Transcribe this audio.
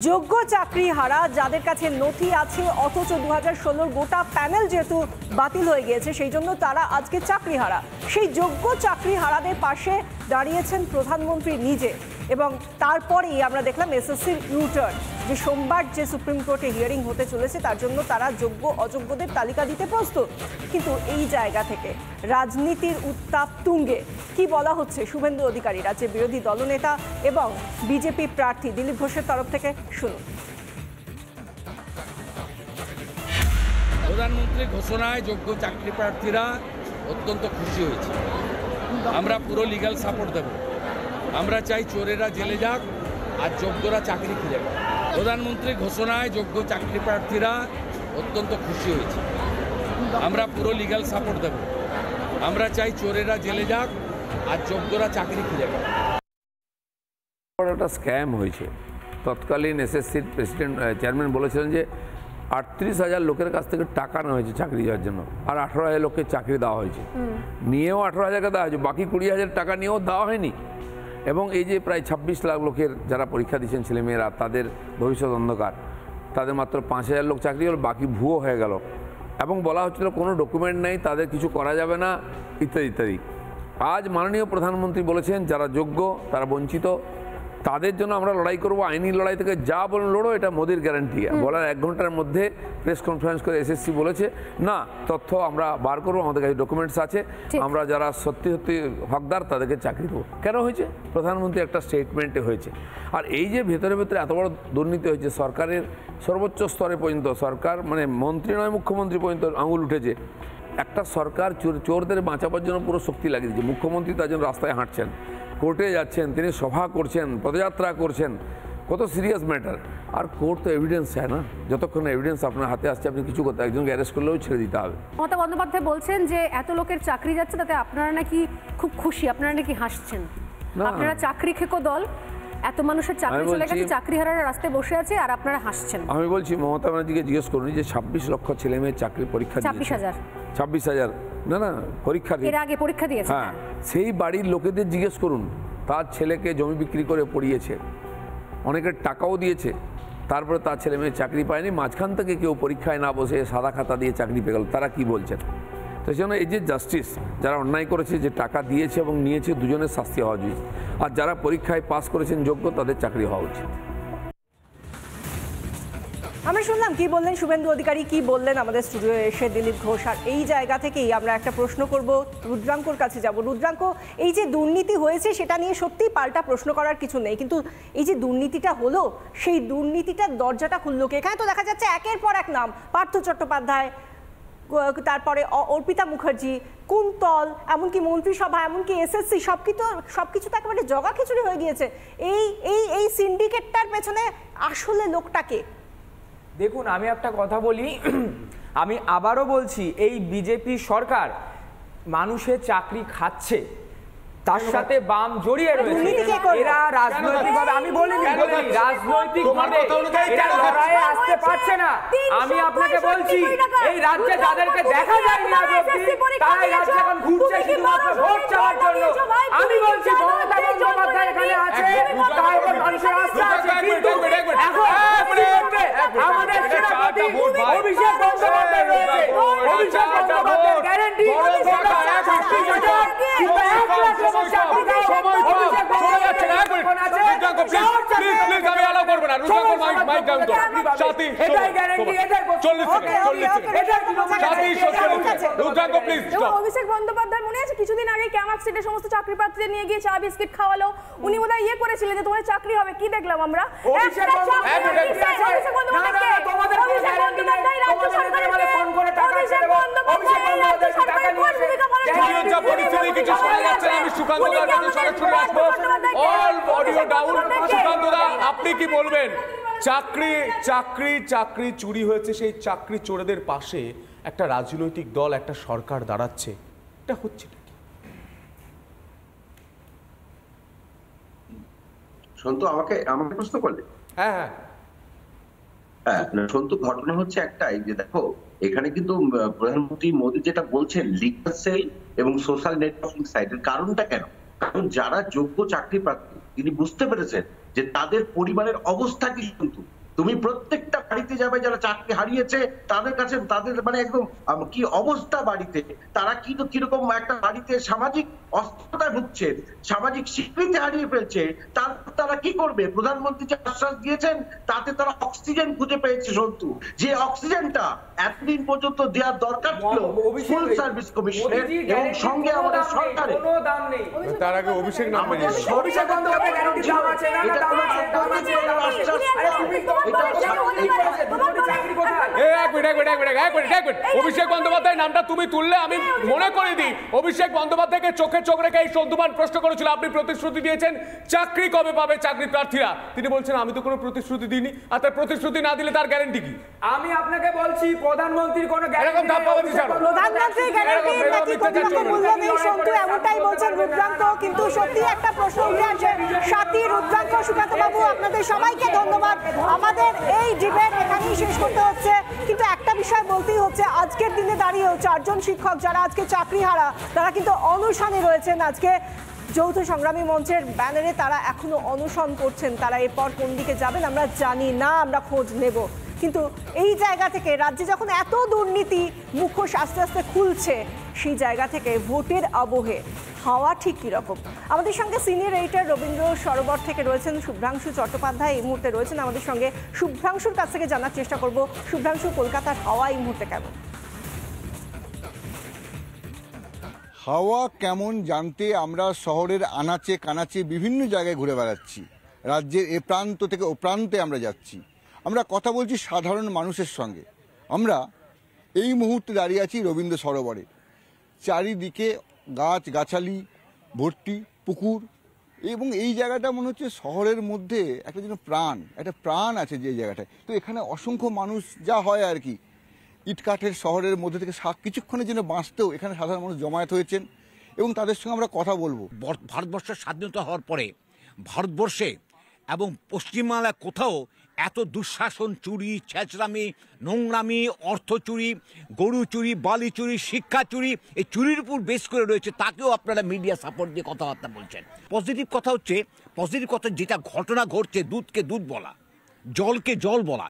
যোগ্য চাকরি হারা যাদের কাছে নথি আছে অথচ 2016 গোটা প্যানেল যেহেতু বাতিল হয়ে গিয়েছে সেই জন্য তারা আজকে চাকরি হারা। সেই যোগ্য চাকরি হারাদের পাশে দাঁড়িয়েছেন প্রধানমন্ত্রী নিজে এবং তারপরেই আমরা দেখলাম এসএসসির ইউটার্ন যে সোমবার যে সুপ্রিম কোর্টে হিয়ারিং হতে চলেছে তার জন্য তারা যোগ্য অযোগ্যদের তালিকা দিতে প্রস্তুত। কিন্তু এই জায়গা থেকে রাজনীতির উত্তাপ তুঙ্গে কি বলা হচ্ছে শুভেন্দু অধিকারী রাজ্যের বিরোধী দলনেতা এবং বিজেপি প্রার্থী দিলীপ ঘোষের তরফ থেকে শুনুন। প্রধানমন্ত্রী ঘোষণায় যোগ্য চাকরি প্রার্থীরা অত্যন্ত খুশি হয়েছে। আমরা পুরো লিগ্যাল সাপোর্ট দেব। আমরা চাই চোরেরা জেলে যাক আর যোগ্যরা চাকরি খুঁজে পাক। প্রধানমন্ত্রী ঘোষণায় যোগ্য চাকরি প্রার্থীরা অত্যন্ত খুশি হয়েছে। আমরা পুরো লিগ্যাল সাপোর্ট দেব। আমরা চাই চোরেরা জেলে যাক আর যোগ্যরা চাকরি খুঁজে পাক। একটা স্ক্যাম হয়েছে। তৎকালীন এসএসসির প্রেসিডেন্ট চেয়ারম্যান বলেছিলেন যে 38,000 লোকের কাছ থেকে টাকা নেওয়া হয়েছে চাকরি যাওয়ার জন্য, আর 18,000 লোককে চাকরি দেওয়া হয়েছে। নিয়েও 18,000কে দেওয়া হয়েছে, বাকি 20,000 টাকা নিয়েও দেওয়া হয়নি। এবং এই যে প্রায় 26 লাখ লোকের যারা পরীক্ষা দিচ্ছেন ছেলেমেয়েরা, তাদের ভবিষ্যৎ অন্ধকার, তাদের মাত্র 5,000 লোক চাকরি হলো, বাকি ভুয়ো হয়ে গেল। এবং বলা হচ্ছিল কোনো ডকুমেন্ট নেই, তাদের কিছু করা যাবে না, ইত্যাদি ইত্যাদি। আজ মাননীয় প্রধানমন্ত্রী বলেছেন যারা যোগ্য তারা বঞ্চিত, তাদের জন্য আমরা লড়াই করব। আইনি লড়াই থেকে যা বলুন লড়ো, এটা মোদির গ্যারান্টি। বলার 1 ঘন্টার মধ্যে প্রেস কনফারেন্স করে এসএসসি বলেছে না, তথ্য আমরা বার করবো, আমাদের কাছে ডকুমেন্টস আছে, আমরা যারা সত্যি সত্যি হকদার তাদেরকে চাকরি দেবো। কেন হয়েছে? প্রধানমন্ত্রী একটা স্টেটমেন্টে হয়েছে। আর এই যে ভেতরে ভেতরে এত বড় দুর্নীতি হয়েছে, সরকারের সর্বোচ্চ স্তরে পর্যন্ত, সরকার মানে মন্ত্রী নয় মুখ্যমন্ত্রী পর্যন্ত আঙুল উঠেছে। একটা সরকার চোরদের বাঁচাবার জন্য পুরো শক্তি লাগিয়ে দিয়েছে। মুখ্যমন্ত্রী তার জন্য রাস্তায় হাঁটছেন, কোর্টে যাচ্ছেন, তিনি সভা করছেন, পদযাত্রা করছেন, কত সিরিয়াস ম্যাটার। আর কোর্ট তো এভিডেন্স চায় না, যতক্ষণ এভিডেন্স আপনার হাতে আসছে আপনি কিছু করতে, একজনকে অ্যারেস্ট করলেও ছেড়ে দিতে হবে। মমতা বন্দ্যোপাধ্যায় বলছেন যে এত লোকের চাকরি যাচ্ছে তাতে আপনারা নাকি খুব খুশি, আপনারা নাকি হাসছেন। আপনারা চাকরি খেকো দল, এত মানুষের চাকরি চলে গেছে, চাকরি হারার রাস্তায় বসে আছে আর আপনারা হাসছেন। আমি বলছি মমতা ব্যানার্জিকে জিজ্ঞেস করুন যে 26 লক্ষ ছেলে মেয়ে চাকরি পরীক্ষা দিয়েছে। 26,000 না পরীক্ষা দিয়ে, এর আগে পরীক্ষা দিয়েছে। হ্যাঁ, সেই বাড়ির লোকেদের জিজ্ঞেস করুন, তার ছেলেকে জমি বিক্রি করে পড়িয়েছে, অনেকের টাকাও দিয়েছে, তারপরে তার ছেলে মেয়ে চাকরি পায়নি, মাঝখান থেকে কেউ পরীক্ষায় না বসে সাদা খাতা দিয়ে চাকরি পেয়ে গেল, তারা কি বলছেন? তো সেই জন্য এই যে জাস্টিস, যারা অন্যায় করেছে, যে টাকা দিয়েছে এবং নিয়েছে, দুজনের শাস্তি হওয়া উচিত। আর যারা পরীক্ষায় পাস করেছেন যোগ্য, তাদের চাকরি হওয়া উচিত। আমরা শুনলাম কি বললেন শুভেন্দু অধিকারী, কি বললেন আমাদের স্টুডিও এসে দিলীপ ঘোষ। আর এই জায়গা থেকেই আমরা একটা প্রশ্ন করব, রুদ্রাঙ্কর কাছে যাব। রুদ্রাঙ্ক, এই যে দুর্নীতি হয়েছে সেটা নিয়ে সত্যিই পাল্টা প্রশ্ন করার কিছু নেই, কিন্তু এই যে দুর্নীতিটা হলো, সেই দুর্নীতিটার দরজাটা খুললো কে? এখানে তো দেখা যাচ্ছে একের পর এক নাম, পার্থ চট্টোপাধ্যায়, তারপরে অর্পিতা মুখার্জি, কুন্তল, এমনকি মন্ত্রিসভা, এমনকি এসএসসি, সবকিছু তো একেবারে জগা খিচুড়ি হয়ে গিয়েছে। এই সিন্ডিকেটটার পেছনে আসলে লোকটাকে দেখুন, আমি একটা কথা বলি, আমি আবারও বলছি, এই বিজেপি সরকার মানুষের চাকরি খাচ্ছে, তার সাথে বাম জড়িয়ে রয়েছে। এরা রাজনৈতিকভাবে, আমি বলিনি রাজনৈতিকভাবে এরা লড়াইয়ে আসতে পারছে না। আমি আপনাকে বলছি, এই রাজ্যে যাদেরকে দেখা যায়নি আজ অবধি, তারাই রাজ্যে এখন ঘুরছে শুধুমাত্র ভোট চাওয়ার জন্য। আমি বলছি মমতা বন্দ্যোপাধ্যায় এখানে আছে, তাই মানুষের আস্থা আছে, কিন্তু এখন আমাদের সেনাপতি অভিষেক বন্দ্যোপাধ্যায় রয়েছে। অভিষেক বন্দ্যোপাধ্যায়ের গ্যারান্টি অভিষেক বন্দ্যোপাধ্যায় মনে আছে কিছুদিন আগে ক্যামাক সিটের সমস্ত চাকরি প্রার্থীদের নিয়ে গিয়ে চা বিস্কিট খাওয়ালো, উনি বোধহয় ইয়ে করেছিলেন যে তোমার চাকরি হবে। কি দেখলাম আমরা? আপনি কি বলবেন? চাকরি চুরি হয়েছে, সেই চাকরি চোরেদের পাশে একটা রাজনৈতিক দল, একটা সরকার দাঁড়াচ্ছে, এটা হচ্ছে কি? সন্তু আমাকে প্রশ্ন করলে? হ্যাঁ, সন্তু, ঘটনা হচ্ছে একটাই যে দেখো, এখানে কিন্তু প্রধানমন্ত্রী মোদী যেটা বলছেন লিগাল সেল এবং সোশ্যাল নেটওয়ার্কিং সাইটের কারণটা কেন? কারণ যারা যোগ্য চাকরি প্রার্থী, তিনি বুঝতে পেরেছেন যে তাদের পরিবারের অবস্থা কি। কিন্তু তুমি প্রত্যেকটা বাড়িতে যাবে যারা চাকরি হারিয়েছে তাদের কাছে তাদের মানে একদম কি অবস্থা বাড়িতে, তারা কিরকম একটা বাড়িতে সামাজিক অস্থিরতায় ভুগছে, সামাজিক স্বীকৃতি হারিয়ে ফেলছে, তারা কি করবে? প্রধানমন্ত্রী যে আশ্বাস দিয়েছেন তাতে তারা অক্সিজেন খুঁজে পেয়েছে সন্তু, যে অক্সিজেনটা এতদিন পর্যন্ত দেওয়ার দরকার ছিল ফুল সার্ভিস কমিশনের এবং সঙ্গে আমাদের সরকারের। তার আগে অভিষেক নাম অভিষেক বন্দ্যোপাধ্যায় গ্যারান্টি দাম আছে না, দাম আছে, দাম আছে, দাম আছে। আরে তুমি অভিষেক বন্দ্যোপাধ্যায়ের নামটা তুমি তুললে আমি মনে করে দিই অভিষেক বন্দ্যোপাধ্যায়কে চোখে চোখ রেখে এই সন্তুমান প্রশ্ন করেছিল, আপনি প্রতিশ্রুতি দিয়েছেন চাকরি কবে পাবে চাকরি প্রার্থীরা, তিনি বলছেন আমি তো কোনো প্রতিশ্রুতি দিইনি, আর তার প্রতিশ্রুতি না দিলে তার গ্যারান্টি কি? আমি আপনাকে বলছি প্রধানমন্ত্রীর কোনো এরকম ধাপ্পাবাজি ছাড়ো। প্রধানমন্ত্রীর গ্যারান্টি নাকি কোটিপতি মূল্য নেই সন্তু, এমনটাই বলছেন রুদ্রাঙ্ক। কিন্তু সত্যি একটা প্রশ্ন উঠে আসে। সাথী, রুদ্রাঙ্ক, সুকান্ত বাবু, আপনাদের সবাইকে ধন্যবাদ। আমাদের এই ডিবেট এখানেই শেষ করতে হচ্ছে, কিন্তু একটা বিষয় বলতেই হচ্ছে, আজকের দিনে দাঁড়িয়েও 4 জন শিক্ষক যারা আজকে চাকরি হারা তারা কিন্তু অনশনে রয়েছেন। আজকে যৌথ সংগ্রামী মঞ্চের ব্যানারে তারা এখনো অনশন করছেন। তারা এরপর কোন দিকে যাবেন আমরা জানি না, আমরা খোঁজ নেব। কিন্তু এই জায়গা থেকে রাজ্যে যখন এত দুর্নীতি মুখোশ আস্তে আস্তে খুলছে, সেই জায়গা থেকে ভোটের আবহে হাওয়া ঠিক কীরকম? আমাদের সঙ্গে সিনিয়র এডিটর রবীন্দ্র সরোবর থেকে রয়েছেন শুভ্রাংশু চট্টোপাধ্যায়, এই মুহূর্তে রয়েছেন আমাদের সঙ্গে। শুভ্রাংশুর কাছ থেকে জানার চেষ্টা করব, শুভ্রাংশু, কলকাতার হাওয়া এই মুহূর্তে কেমন? হাওয়া কেমন জানতে আমরা শহরের আনাচে কানাচে বিভিন্ন জায়গায় ঘুরে বেড়াচ্ছি, রাজ্যের এ প্রান্ত থেকে ও প্রান্তে আমরা যাচ্ছি, আমরা কথা বলছি সাধারণ মানুষের সঙ্গে। আমরা এই মুহূর্তে দাঁড়িয়ে আছি রবীন্দ্র সরোবরে, চারিদিকে গাছ গাছালি ভর্তি, পুকুর, এবং এই জায়গাটা মনে হচ্ছে শহরের মধ্যে একটা যেন একটা প্রাণ আছে যে জায়গাটায়। তো এখানে অসংখ্য মানুষ, যা হয় আর কি, ইটকাঠের শহরের মধ্যে থেকে কিছুক্ষণের জন্য বাঁচতেও এখানে সাধারণ মানুষ জমায়েত হয়েছেন এবং তাদের সঙ্গে আমরা কথা বলবো। ভারতবর্ষের স্বাধীনতা হওয়ার পরে ভারতবর্ষে এবং পশ্চিমবাংলায় কোথাও এত দুঃশাসন, চুরি, ছেঁচড়ামি, নোংরামি, অর্থ চুরি, গরু চুরি, বালি চুরি, শিক্ষা চুরি, এই চুরির উপর বেস করে রয়েছে, তাকেও আপনারা মিডিয়া সাপোর্ট দিয়ে কথাবার্তা বলছেন। পজিটিভ কথা হচ্ছে, পজিটিভ কথা যেটা ঘটনা ঘটছে, দুধকে দুধ বলা, জলকে জল বলা,